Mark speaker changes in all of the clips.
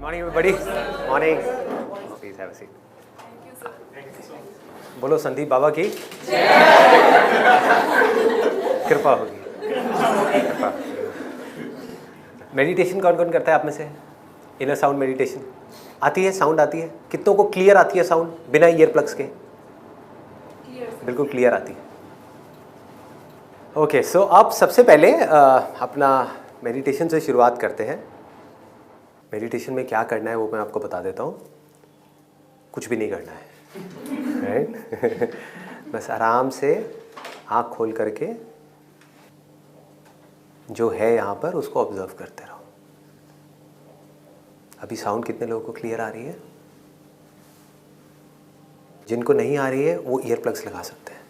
Speaker 1: Morning everybody. Morning. Please have a seat. बोलो संदीप बाबा की कृपा होगी. कृपा. मेडिटेशन कौन कौन करता है आप में से? इनर साउंड मेडिटेशन आती है? साउंड आती है? कितनों को क्लियर आती है साउंड बिना ईयर प्लग्स के? बिल्कुल क्लियर आती है. ओके, सो आप सबसे पहले अपना मेडिटेशन से शुरुआत करते हैं. मेडिटेशन में क्या करना है वो मैं आपको बता देता हूँ. कुछ भी नहीं करना है, राइट? बस आराम से आँख खोल करके जो है यहाँ पर उसको ऑब्जर्व करते रहो. अभी साउंड कितने लोगों को क्लियर आ रही है? जिनको नहीं आ रही है वो ईयर प्लग्स लगा सकते हैं.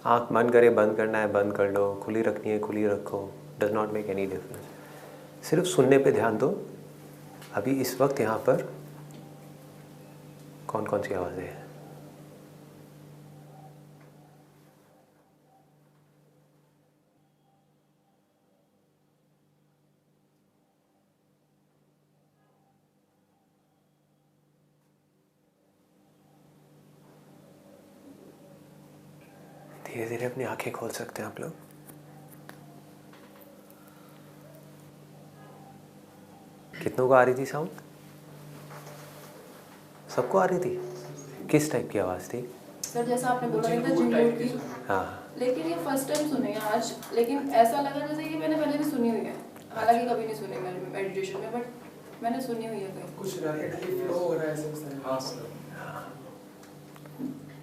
Speaker 1: आँख बंद करे, बंद करना है बंद कर लो, खुली रखनी है खुली रखो, does not make any difference. सिर्फ सुनने पे ध्यान दो. अभी इस वक्त यहाँ पर कौन कौन सी आवाज़ें हैं? धीरे धीरे अपनी आंखें खोल सकते हैं आप लोग. कितनों को आ रही थी साउंड? सबको आ रही थी? किस टाइप की आवाज़ थी?
Speaker 2: सर जैसा आपने बोला था झिंगुर की.
Speaker 1: हाँ.
Speaker 2: लेकिन ये फर्स्ट टाइम सुने हैं आज. लेकिन ऐसा लगा जैसे कि मैंने पहले भी सुनी हुई है. हालांकि कभी नहीं सुनी मैंने मेडिटेशन में, बट मैंने सुनी हुई है कहीं. कुछ रैपिडली फ्लो हो रहा है ऐसे. हाँ सर.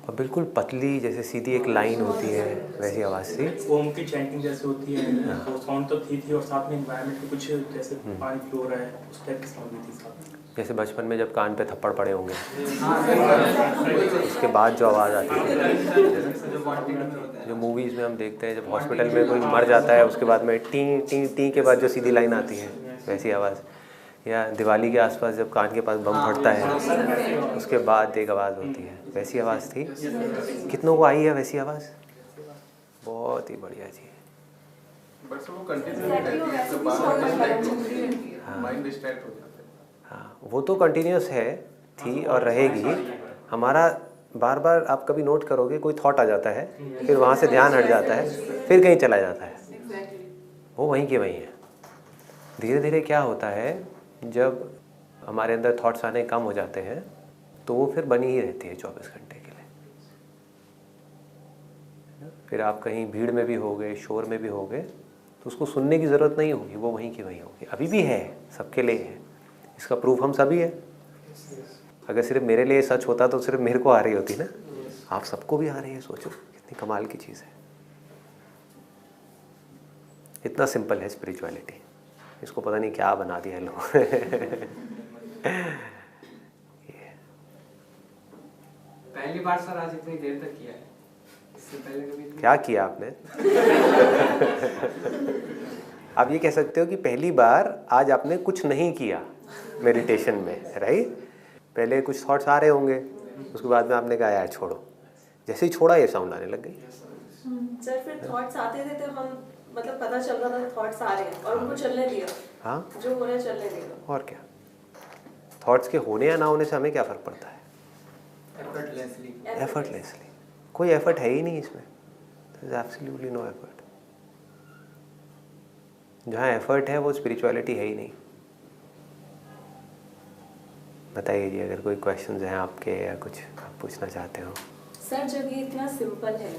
Speaker 1: और बिल्कुल पतली जैसे सीधी एक लाइन होती है वैसी आवाज़ थी.
Speaker 3: ओम की चैंटिंग जैसे होती है. तो साउंड तो थी और साथ में एनवायरनमेंट में कुछ जैसे पानी फ्लो हो रहा है उस टाइप की साउंड भी थी साथ में.
Speaker 1: जैसे बचपन में जब कान पे थप्पड़ पड़े होंगे उसके बाद जो आवाज़ आती है, जो मूवीज़ में हम देखते हैं जब हॉस्पिटल में कोई मर जाता है उसके बाद में टी टी टी के बाद जो सीधी लाइन आती है वैसी आवाज़. या दिवाली के आसपास जब कान के पास बम फटता है उसके बाद एक आवाज़ होती है वैसी आवाज़ थी. कितनों को आई है वैसी आवाज़? बहुत ही बढ़िया जी. हाँ, वो तो कंटिन्यूस है, थी और रहेगी. हमारा बार बार आप कभी नोट करोगे कोई थॉट आ जाता है, फिर वहाँ से ध्यान हट जाता है, फिर कहीं चला जाता है. वो वहीं के वहीं है. धीरे धीरे क्या होता है, जब हमारे अंदर थॉट्स आने कम हो जाते हैं तो वो फिर बनी ही रहती है 24 घंटे के लिए. फिर आप कहीं भीड़ में भी हो गए, शोर में भी हो गए, तो उसको सुनने की ज़रूरत नहीं होगी, वो वहीं की वहीं होगी. अभी भी है, सबके लिए है. इसका प्रूफ हम सभी है. अगर सिर्फ मेरे लिए सच होता तो सिर्फ मेरे को आ रही होती ना. आप सबको भी आ रही है. सोचो कितनी कमाल की चीज़ है. इतना सिंपल है स्पिरिचुअलिटी. इसको पता नहीं क्या बना दिया है लोग.
Speaker 4: पहली बार सर आज इतनी देर तक किया है. इससे पहले कभी
Speaker 1: क्या किया आपने? आप ये कह सकते हो कि पहली बार आज आपने कुछ नहीं किया मेडिटेशन में, राइट? पहले कुछ थॉट्स आ रहे होंगे, उसके बाद में आपने कहा यार छोड़ो. जैसे ही छोड़ा ये साउंड आने लग गई.
Speaker 5: सर फिर थॉट्स आते थे तो हम मतलब पता चल रहा था थॉट्स आ रहे हैं और उनको चलने दिया.
Speaker 1: हाँ,
Speaker 5: जो हो रहा है चलने दिया.
Speaker 1: और क्या. थॉट्स के होने या ना होने से हमें क्या फ़र्क पड़ता है? एफर्टलेसली. कोई एफर्ट है ही नहीं इसमें. There is absolutely no effort. जहाँ एफर्ट है वो स्पिरिचुअलिटी है ही नहीं. बताइए जी, अगर कोई क्वेश्चंस हैं आपके या कुछ आप पूछना चाहते हो.
Speaker 5: सर जब ये इतना सिंपल है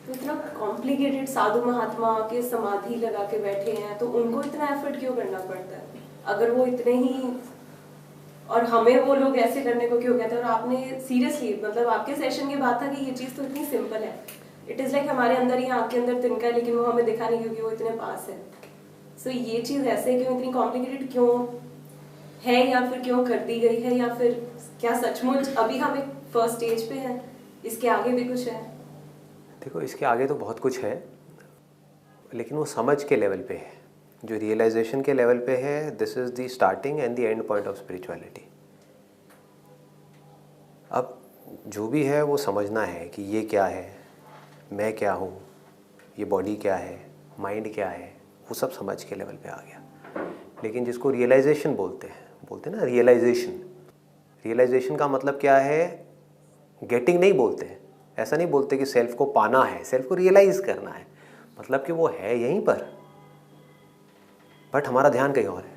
Speaker 5: तो इतना कॉम्प्लिकेटेड साधु महात्मा के समाधि लगा के बैठे हैं तो उनको इतना एफर्ट क्यों करना पड़ता है? अगर वो इतने ही, और हमें वो लोग ऐसे करने को क्यों कहते हैं? और आपने सीरियसली मतलब आपके सेशन की बात था कि ये चीज़ तो इतनी सिंपल है. इट इज़ लाइक हमारे अंदर ही आँख के अंदर तिनका है लेकिन वो हमें दिखा नहीं क्योंकि वो इतने पास है. सो ये चीज़ ऐसे क्यों इतनी कॉम्प्लिकेटेड क्यों है, या फिर क्यों कर दी गई है, या फिर क्या सचमुच अभी हम एक फर्स्ट स्टेज पे हैं, इसके आगे भी कुछ है?
Speaker 1: देखो इसके आगे तो बहुत कुछ है, लेकिन वो समझ के लेवल पे है. जो रियलाइजेशन के लेवल पे है, this is the starting and the end point of spirituality. अब जो भी है वो समझना है कि ये क्या है, मैं क्या हूँ, ये बॉडी क्या है, माइंड क्या है, वो सब समझ के लेवल पे आ गया। लेकिन जिसको रियलाइजेशन बोलते हैं ना, रियलाइजेशन का मतलब क्या है, गेटिंग नहीं बोलते हैं, ऐसा नहीं बोलते कि सेल्फ को पाना है, सेल्फ को रियलाइज करना है, मतलब कि वो है यहीं पर बट हमारा ध्यान कहीं और है।